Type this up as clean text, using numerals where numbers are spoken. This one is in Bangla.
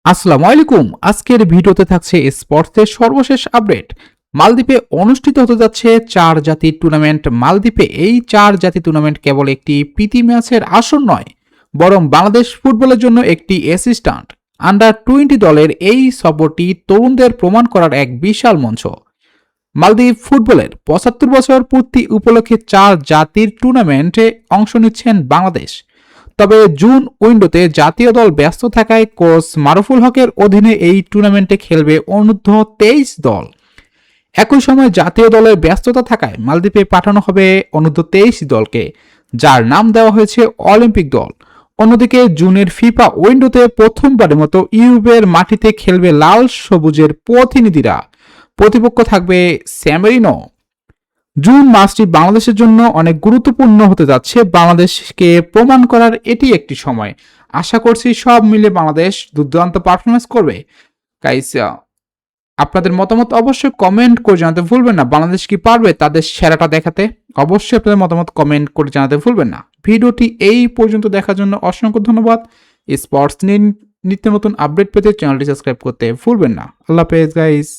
আসসালামু আলাইকুম। আজকের ভিডিওতে থাকছে স্পোর্টসের সর্বশেষ আপডেট। মালদ্বীপে অনুষ্ঠিত হতে যাচ্ছে ৪ জাতির টুর্নামেন্ট। মালদ্বীপে এই ৪ জাতি টুর্নামেন্ট কেবল একটি প্রীতি ম্যাচের আসর নয়, বরং বাংলাদেশ ফুটবলের জন্য একটি অ্যাসিস্ট্যান্ট আন্ডার-20 দলের এই সফরটি তরুণদের প্রমাণ করার এক বিশাল মঞ্চ। মালদ্বীপ ফুটবলের ৭৫ বছর পূর্তি উপলক্ষে ৪ জাতির টুর্নামেন্টে অংশ নিচ্ছেন বাংলাদেশ। তবে জুন উইন্ডোতে জাতীয় দল ব্যস্ত থাকায় কোচ মারুফুল হকের অধীনে এই টুর্নামেন্টে খেলবে অনূর্ধ্ব-23 দল। একই সময় জাতীয় দলের ব্যস্ততা থাকায় মালদ্বীপে পাঠানো হবে অনূর্ধ্ব-23 দলকে, যার নাম দেওয়া হয়েছে অলিম্পিক দল। অন্যদিকে জুনের ফিফা উইন্ডোতে প্রথমবারের মতো ইউরোপের মাটিতে খেলবে লাল সবুজের প্রতিনিধিরা। প্রতিপক্ষ থাকবে স্যামেরিনো। জুন মাসটি বাংলাদেশের জন্য অনেক গুরুত্বপূর্ণ হতে যাচ্ছে। বাংলাদেশকে প্রমাণ করার এটি একটি সময়। আশা করছি সব মিলে বাংলাদেশ দুর্দান্ত পারফরমেন্স করবে। গাইস, আপনাদের মতামত অবশ্যই কমেন্ট করে জানাতে ভুলবেন না। বাংলাদেশ কি পারবে তাদের সেরাটা দেখাতে? অবশ্যই আপনাদের মতামত কমেন্ট করে জানাতে ভুলবেন না। ভিডিওটি এই পর্যন্ত দেখার জন্য অসংখ্য ধন্যবাদ। স্পোর্টস নিত্য নতুন আপডেট পেতে চ্যানেলটি সাবস্ক্রাইব করতে ভুলবেন না। আল্লাহ হাফেজ গাইস।